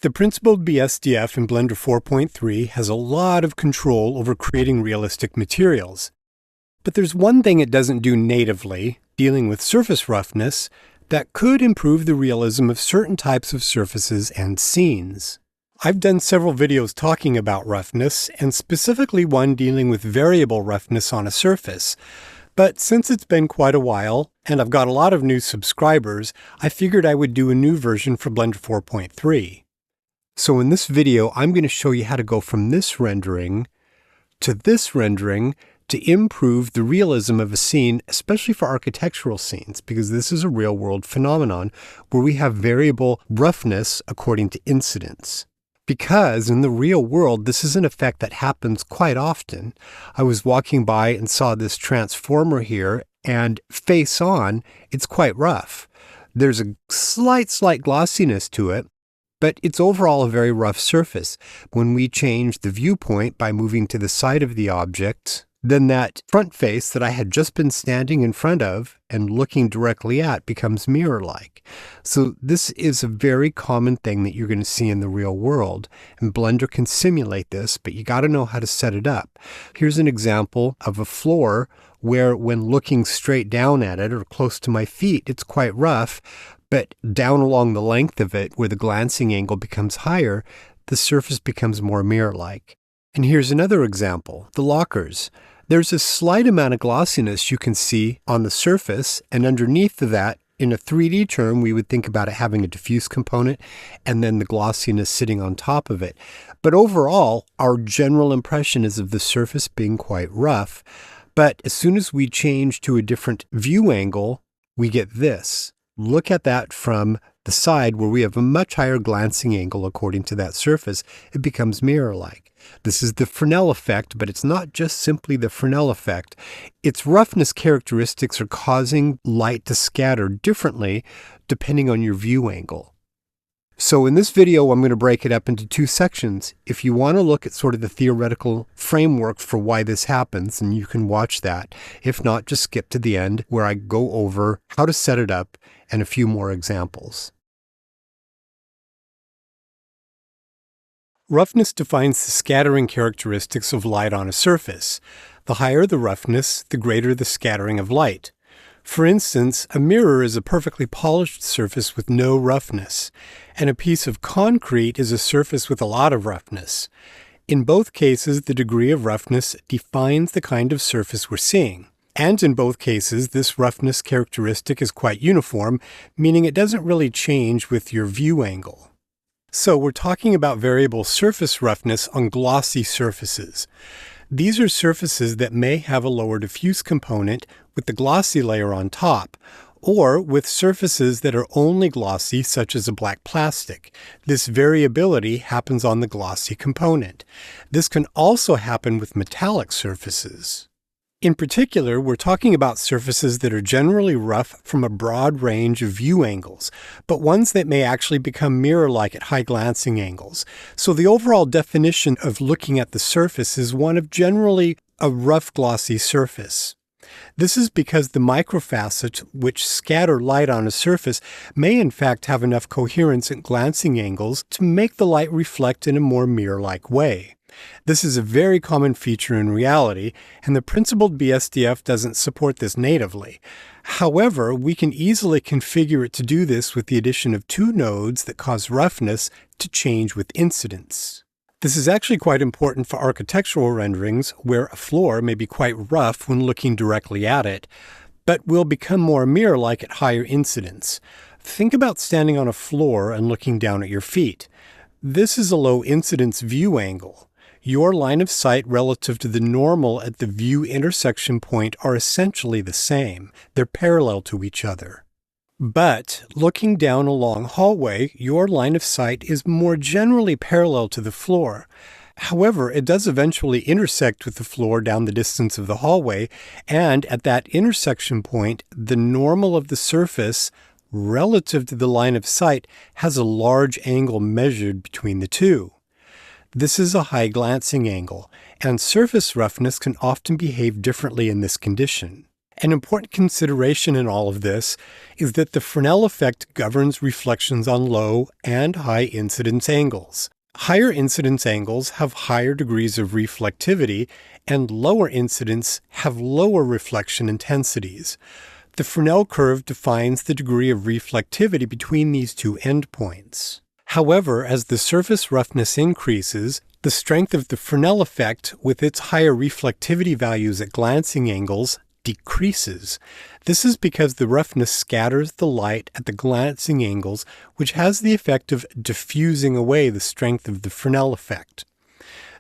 The principled BSDF in Blender 4.3 has a lot of control over creating realistic materials. But there's one thing it doesn't do natively, dealing with surface roughness, that could improve the realism of certain types of surfaces and scenes. I've done several videos talking about roughness, and specifically one dealing with variable roughness on a surface. But since it's been quite a while, and I've got a lot of new subscribers, I figured I would do a new version for Blender 4.3. So in this video, I'm going to show you how to go from this rendering to improve the realism of a scene, especially for architectural scenes, because this is a real-world phenomenon where we have variable roughness according to incidence. Because in the real world, this is an effect that happens quite often. I was walking by and saw this transformer here, and face on, it's quite rough. There's a slight glossiness to it, but it's overall a very rough surface. When we change the viewpoint by moving to the side of the object, then that front face that I had just been standing in front of and looking directly at becomes mirror-like. So this is a very common thing that you're going to see in the real world, and Blender can simulate this, but you got to know how to set it up. Here's an example of a floor where when looking straight down at it or close to my feet, it's quite rough, but down along the length of it, where the glancing angle becomes higher, the surface becomes more mirror-like. And here's another example, the lockers. There's a slight amount of glossiness you can see on the surface, and underneath of that, in a 3D term, we would think about it having a diffuse component and then the glossiness sitting on top of it. But overall, our general impression is of the surface being quite rough. But as soon as we change to a different view angle, we get this. Look at that from the side where we have a much higher glancing angle according to that surface. It becomes mirror-like. This is the Fresnel effect, but it's not just simply the Fresnel effect. Its roughness characteristics are causing light to scatter differently depending on your view angle. So in this video, I'm going to break it up into two sections. If you want to look at sort of the theoretical framework for why this happens, then you can watch that. If not, just skip to the end where I go over how to set it up and a few more examples. Roughness defines the scattering characteristics of light on a surface. The higher the roughness, the greater the scattering of light. For instance, a mirror is a perfectly polished surface with no roughness, and a piece of concrete is a surface with a lot of roughness. In both cases, the degree of roughness defines the kind of surface we're seeing. And in both cases, this roughness characteristic is quite uniform, meaning it doesn't really change with your view angle. So we're talking about variable surface roughness on glossy surfaces. These are surfaces that may have a lower diffuse component with the glossy layer on top, or with surfaces that are only glossy, such as a black plastic. This variability happens on the glossy component. This can also happen with metallic surfaces. In particular, we're talking about surfaces that are generally rough from a broad range of view angles, but ones that may actually become mirror-like at high glancing angles. So the overall definition of looking at the surface is one of generally a rough glossy surface. This is because the microfacets which scatter light on a surface may in fact have enough coherence at glancing angles to make the light reflect in a more mirror-like way. This is a very common feature in reality, and the principled BSDF doesn't support this natively. However, we can easily configure it to do this with the addition of two nodes that cause roughness to change with incidence. This is actually quite important for architectural renderings, where a floor may be quite rough when looking directly at it, but will become more mirror-like at higher incidence. Think about standing on a floor and looking down at your feet. This is a low incidence view angle. Your line of sight relative to the normal at the view intersection point are essentially the same. They're parallel to each other. But looking down a long hallway, your line of sight is more generally parallel to the floor. However, it does eventually intersect with the floor down the distance of the hallway, and at that intersection point, the normal of the surface relative to the line of sight has a large angle measured between the two. This is a high glancing angle, and surface roughness can often behave differently in this condition. An important consideration in all of this is that the Fresnel effect governs reflections on low and high incidence angles. Higher incidence angles have higher degrees of reflectivity, and lower incidence have lower reflection intensities. The Fresnel curve defines the degree of reflectivity between these two endpoints. However, as the surface roughness increases, the strength of the Fresnel effect with its higher reflectivity values at glancing angles decreases. This is because the roughness scatters the light at the glancing angles, which has the effect of diffusing away the strength of the Fresnel effect.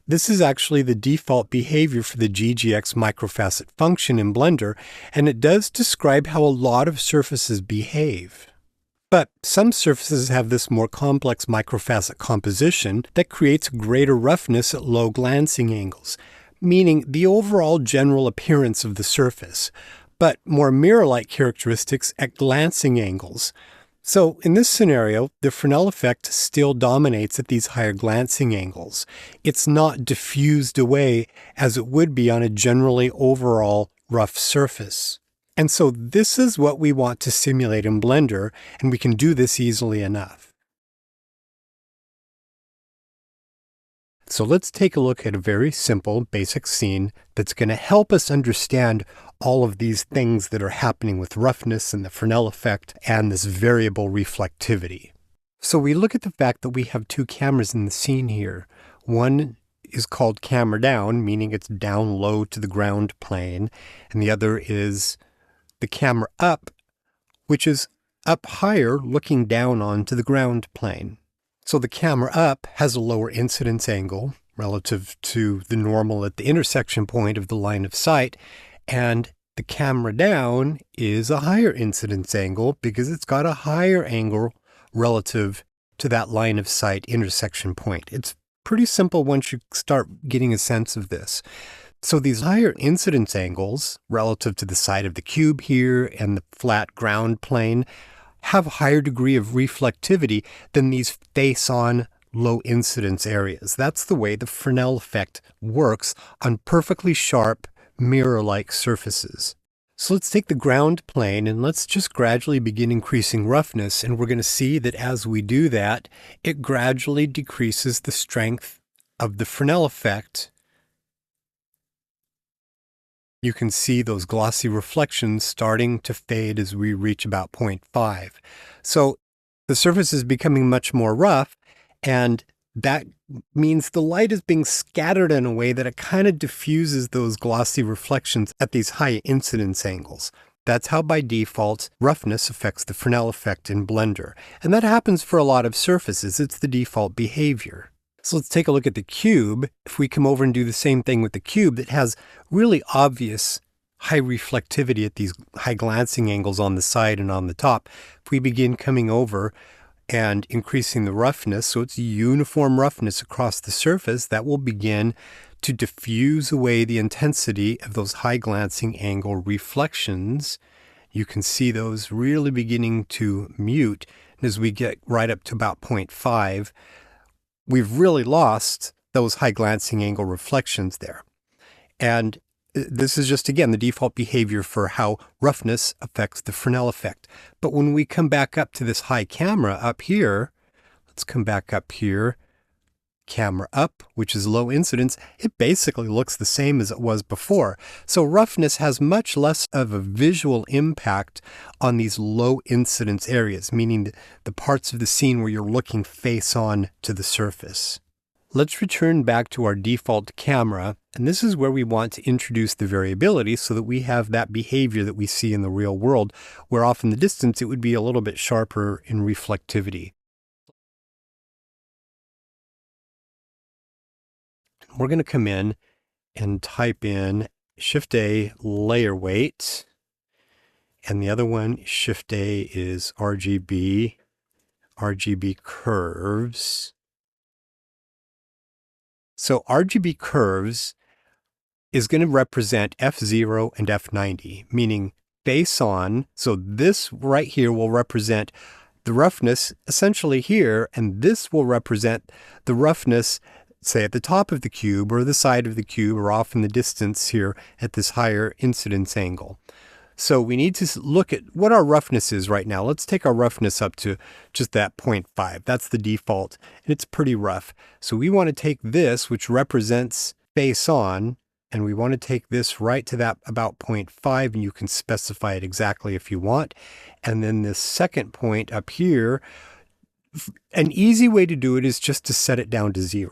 This is actually the default behavior for the GGX microfacet function in Blender, and it does describe how a lot of surfaces behave. But some surfaces have this more complex microfacet composition that creates greater roughness at low glancing angles, meaning the overall general appearance of the surface, but more mirror-like characteristics at glancing angles. So in this scenario, the Fresnel effect still dominates at these higher glancing angles. It's not diffused away as it would be on a generally overall rough surface. And so this is what we want to simulate in Blender, and we can do this easily enough. So let's take a look at a very simple, basic scene that's going to help us understand all of these things that are happening with roughness and the Fresnel effect and this variable reflectivity. So we look at the fact that we have two cameras in the scene here. One is called camera down, meaning it's down low to the ground plane, and the other is the camera up, which is up higher looking down onto the ground plane. So the camera up has a lower incidence angle relative to the normal at the intersection point of the line of sight, and the camera down is a higher incidence angle because it's got a higher angle relative to that line of sight intersection point. It's pretty simple once you start getting a sense of this. So these higher incidence angles relative to the side of the cube here and the flat ground plane have a higher degree of reflectivity than these face-on low incidence areas. That's the way the Fresnel effect works on perfectly sharp mirror-like surfaces. So let's take the ground plane and let's just gradually begin increasing roughness, and we're going to see that as we do that, it gradually decreases the strength of the Fresnel effect. You can see those glossy reflections starting to fade as we reach about 0.5. So the surface is becoming much more rough, and that means the light is being scattered in a way that it kind of diffuses those glossy reflections at these high incidence angles. That's how by default roughness affects the Fresnel effect in Blender. And that happens for a lot of surfaces. It's the default behavior. So let's take a look at the cube. If we come over and do the same thing with the cube that has really obvious high reflectivity at these high glancing angles on the side and on the top, if we begin coming over and increasing the roughness, so it's uniform roughness across the surface, that will begin to diffuse away the intensity of those high glancing angle reflections. You can see those really beginning to mute. And as we get right up to about 0.5, we've really lost those high glancing angle reflections there. And this is just, again, the default behavior for how roughness affects the Fresnel effect. But when we come back up to this high camera up here, let's come back up here, camera up, which is low incidence, it basically looks the same as it was before. So roughness has much less of a visual impact on these low incidence areas, meaning the parts of the scene where you're looking face on to the surface. Let's return back to our default camera, and this is where we want to introduce the variability so that we have that behavior that we see in the real world, where off in the distance it would be a little bit sharper in reflectivity. We're going to come in and type in Shift-A layer weight, and the other one, Shift-A, is RGB curves. So RGB curves is going to represent F0 and F90, meaning face on. So this right here will represent the roughness essentially here, and this will represent the roughness, say, at the top of the cube or the side of the cube or off in the distance here at this higher incidence angle. So we need to look at what our roughness is right now. Let's take our roughness up to just that 0.5. That's the default, and it's pretty rough. So we want to take this, which represents face on, and we want to take this right to that about 0.5, and you can specify it exactly if you want. And then this second point up here, an easy way to do it is just to set it down to 0.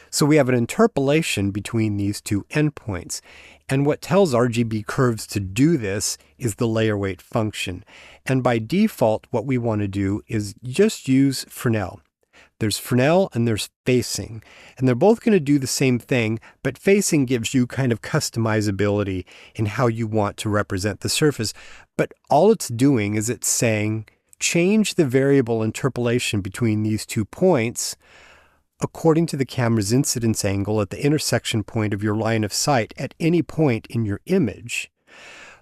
So we have an interpolation between these two endpoints. And what tells RGB curves to do this is the layer weight function. And by default, what we want to do is just use Fresnel. There's Fresnel and there's facing. And they're both going to do the same thing, but facing gives you kind of customizability in how you want to represent the surface. But all it's doing is it's saying, change the variable interpolation between these 2 points according to the camera's incidence angle at the intersection point of your line of sight at any point in your image.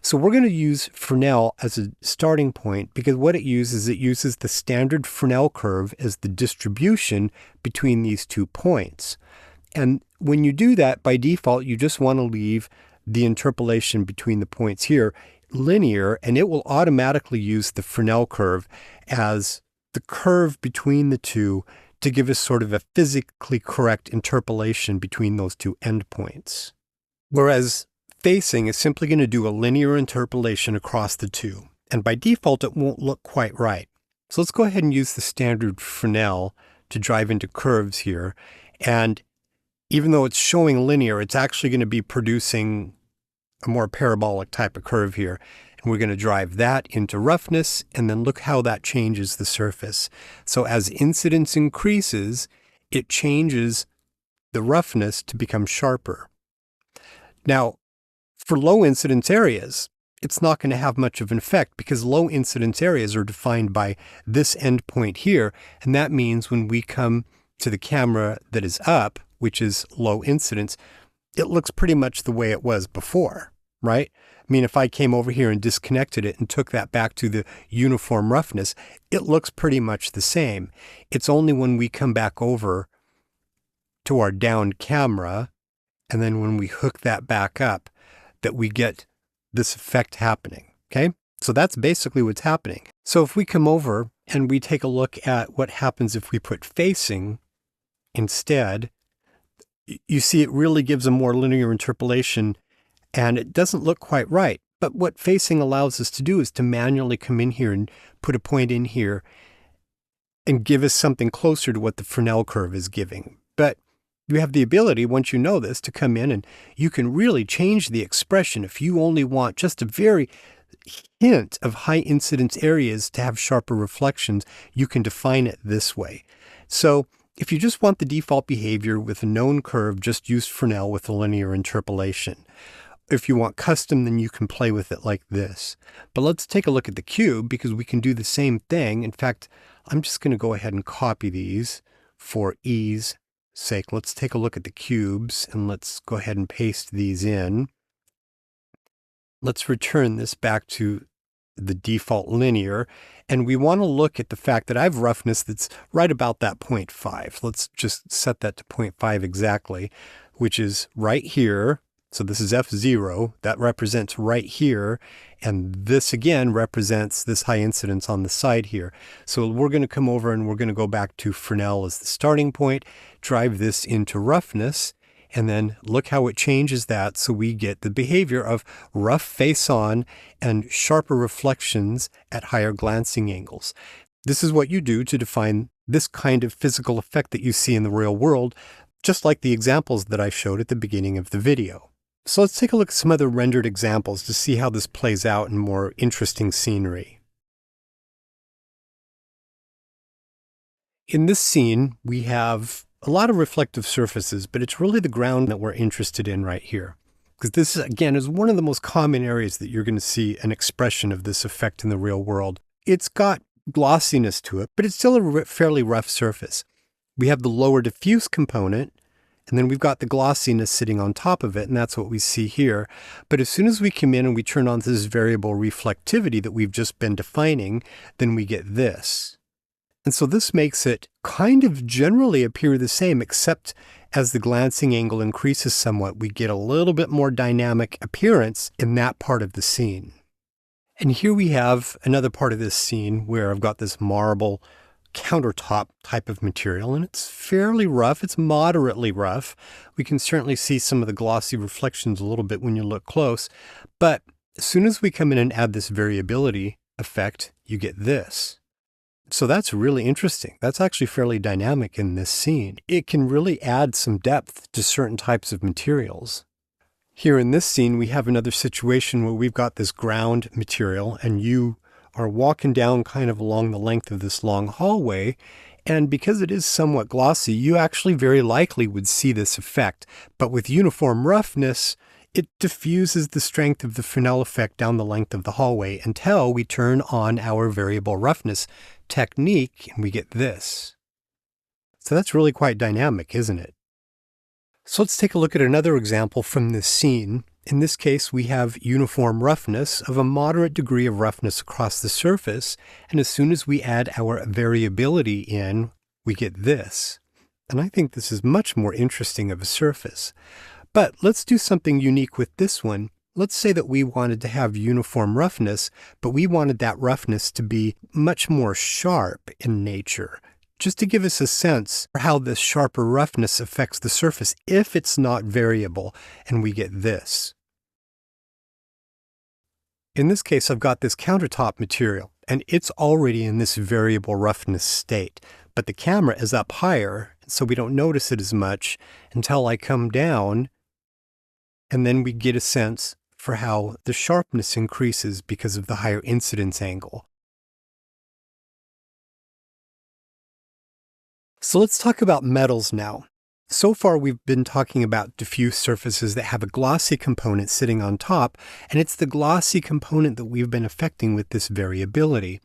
So we're going to use Fresnel as a starting point because what it uses the standard Fresnel curve as the distribution between these 2 points. And when you do that, by default, you just want to leave the interpolation between the points here linear, and it will automatically use the Fresnel curve as the curve between the two to give us sort of a physically correct interpolation between those 2 endpoints. Whereas facing is simply going to do a linear interpolation across the 2. And by default, it won't look quite right. So let's go ahead and use the standard Fresnel to drive into curves here. And even though it's showing linear, it's actually going to be producing a more parabolic type of curve here. And we're going to drive that into roughness, and then look how that changes the surface. So as incidence increases, it changes the roughness to become sharper. Now, for low incidence areas, it's not going to have much of an effect because low incidence areas are defined by this endpoint here. And that means when we come to the camera that is up, which is low incidence, it looks pretty much the way it was before, right? I mean, if I came over here and disconnected it and took that back to the uniform roughness, it looks pretty much the same. It's only when we come back over to our down camera, and then when we hook that back up, that we get this effect happening, okay? So that's basically what's happening. So if we come over and we take a look at what happens if we put facing instead, you see it really gives a more linear interpolation, and it doesn't look quite right. But what facing allows us to do is to manually come in here and put a point in here and give us something closer to what the Fresnel curve is giving. But you have the ability, once you know this, to come in and you can really change the expression. If you only want just a very hint of high incidence areas to have sharper reflections, you can define it this way. So if you just want the default behavior with a known curve, just use Fresnel with a linear interpolation. If you want custom, then you can play with it like this. But let's take a look at the cube because we can do the same thing. In fact, I'm just going to go ahead and copy these for ease sake. Let's take a look at the cubes and let's go ahead and paste these in. Let's return this back to the default linear. And we want to look at the fact that I have roughness that's right about that 0.5. Let's just set that to 0.5 exactly, which is right here. So this is F0, that represents right here, and this again represents this high incidence on the side here. So we're going to come over and we're going to go back to Fresnel as the starting point, drive this into roughness, and then look how it changes that so we get the behavior of rough face on and sharper reflections at higher glancing angles. This is what you do to define this kind of physical effect that you see in the real world, just like the examples that I showed at the beginning of the video. So let's take a look at some other rendered examples to see how this plays out in more interesting scenery. In this scene, we have a lot of reflective surfaces, but it's really the ground that we're interested in right here. Because this, again, is one of the most common areas that you're going to see an expression of this effect in the real world. It's got glossiness to it, but it's still a fairly rough surface. We have the lower diffuse component, and then we've got the glossiness sitting on top of it, and that's what we see here. But as soon as we come in and we turn on this variable reflectivity that we've just been defining, then we get this. And so this makes it kind of generally appear the same, except as the glancing angle increases somewhat, we get a little bit more dynamic appearance in that part of the scene. And here we have another part of this scene where I've got this marble countertop type of material, and it's fairly rough. It's moderately rough. We can certainly see some of the glossy reflections a little bit when you look close. But as soon as we come in and add this variability effect, you get this. So that's really interesting. That's actually fairly dynamic in this scene. It can really add some depth to certain types of materials. Here in this scene, we have another situation where we've got this ground material, and you are walking down kind of along the length of this long hallway, and because it is somewhat glossy, you actually very likely would see this effect. But with uniform roughness, it diffuses the strength of the Fresnel effect down the length of the hallway until we turn on our variable roughness technique and we get this. So that's really quite dynamic, isn't it? So let's take a look at another example from this scene. In this case, we have uniform roughness of a moderate degree of roughness across the surface, and as soon as we add our variability in, we get this. And I think this is much more interesting of a surface. But let's do something unique with this one. Let's say that we wanted to have uniform roughness, but we wanted that roughness to be much more sharp in nature, just to give us a sense for how this sharper roughness affects the surface if it's not variable, and we get this. In this case, I've got this countertop material, and it's already in this variable roughness state, but the camera is up higher, so we don't notice it as much until I come down, and then we get a sense for how the sharpness increases because of the higher incidence angle. So let's talk about metals now. So far we've been talking about diffuse surfaces that have a glossy component sitting on top, and it's the glossy component that we've been affecting with this variability.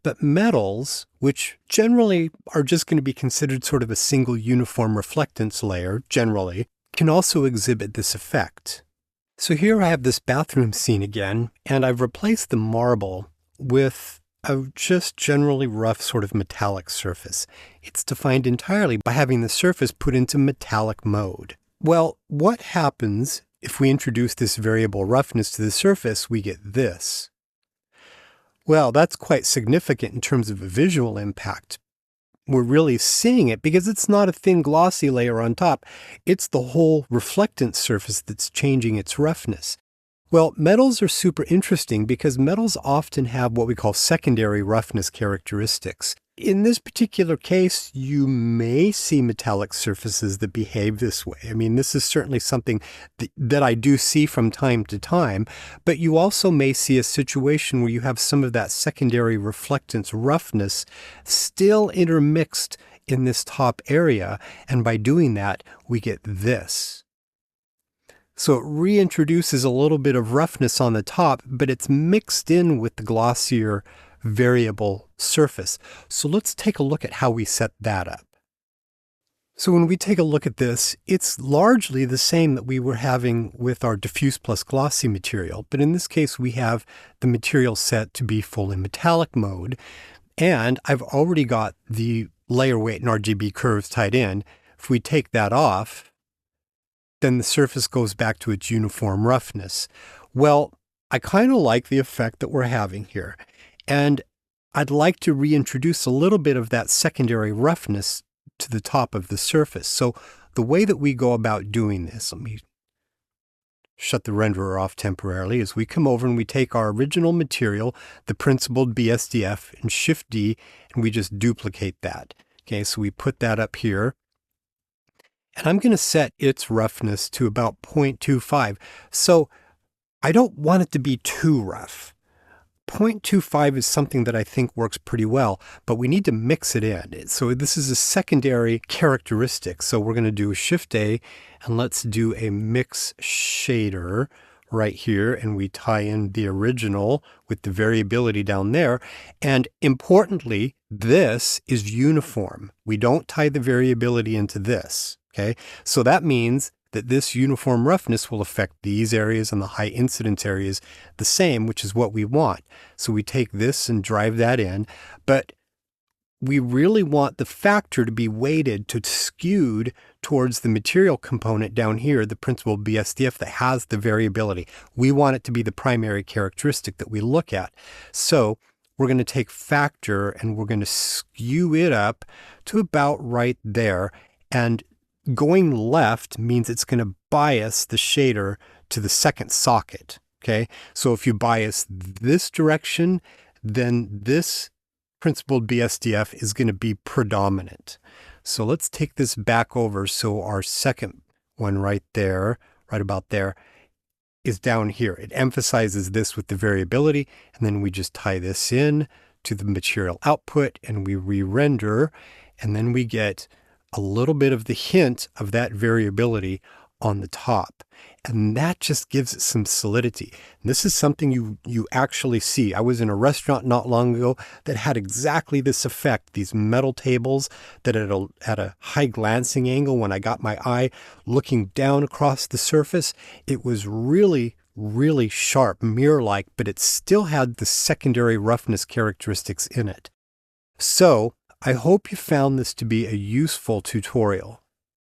But metals, which generally are just going to be considered sort of a single uniform reflectance layer, generally, can also exhibit this effect. So here I have this bathroom scene again, and I've replaced the marble with a just generally rough sort of metallic surface. It's defined entirely by having the surface put into metallic mode. Well, what happens if we introduce this variable roughness to the surface? We get this. Well, that's quite significant in terms of a visual impact. We're really seeing it because it's not a thin glossy layer on top. It's the whole reflectance surface that's changing its roughness. Well, metals are super interesting because metals often have what we call secondary roughness characteristics. In this particular case, you may see metallic surfaces that behave this way. I mean, this is certainly something that I do see from time to time, but you also may see a situation where you have some of that secondary reflectance roughness still intermixed in this top area, and by doing that, we get this. So it reintroduces a little bit of roughness on the top, but it's mixed in with the glossier variable surface. So let's take a look at how we set that up. So when we take a look at this, it's largely the same that we were having with our diffuse plus glossy material, but in this case we have the material set to be full in metallic mode, and I've already got the layer weight and RGB curves tied in. If we take that off, then the surface goes back to its uniform roughness. Well, I kind of like the effect that we're having here, and I'd like to reintroduce a little bit of that secondary roughness to the top of the surface. So the way that we go about doing this, let me shut the renderer off temporarily, is we come over and we take our original material, the principled BSDF, and Shift D, and we just duplicate that. Okay, so we put that up here. And I'm going to set its roughness to about 0.25. So I don't want it to be too rough. 0.25 is something that I think works pretty well, but we need to mix it in. So this is a secondary characteristic. So we're going to do Shift A, and let's do a mix shader right here, and we tie in the original with the variability down there. And importantly, this is uniform. We don't tie the variability into this. Okay, so that means that this uniform roughness will affect these areas and the high incidence areas the same, which is what we want. So we take this and drive that in. But we really want the factor to be weighted to skewed towards the material component down here, the principal BSDF that has the variability. We want it to be the primary characteristic that we look at. So we're going to take factor and we're going to skew it up to about right there. And going left means it's going to bias the shader to the second socket. Okay, so if you bias this direction, then this principled BSDF is going to be predominant. So let's take this back over. So our second one right there, right about there, is down here. It emphasizes this with the variability, and then we just tie this in to the material output and we re-render, and then we get a little bit of the hint of that variability on the top. And that just gives it some solidity. And this is something you actually see. I was in a restaurant not long ago that had exactly this effect, these metal tables that at a high glancing angle, when I got my eye looking down across the surface, it was really, really sharp, mirror-like, but it still had the secondary roughness characteristics in it. So I hope you found this to be a useful tutorial.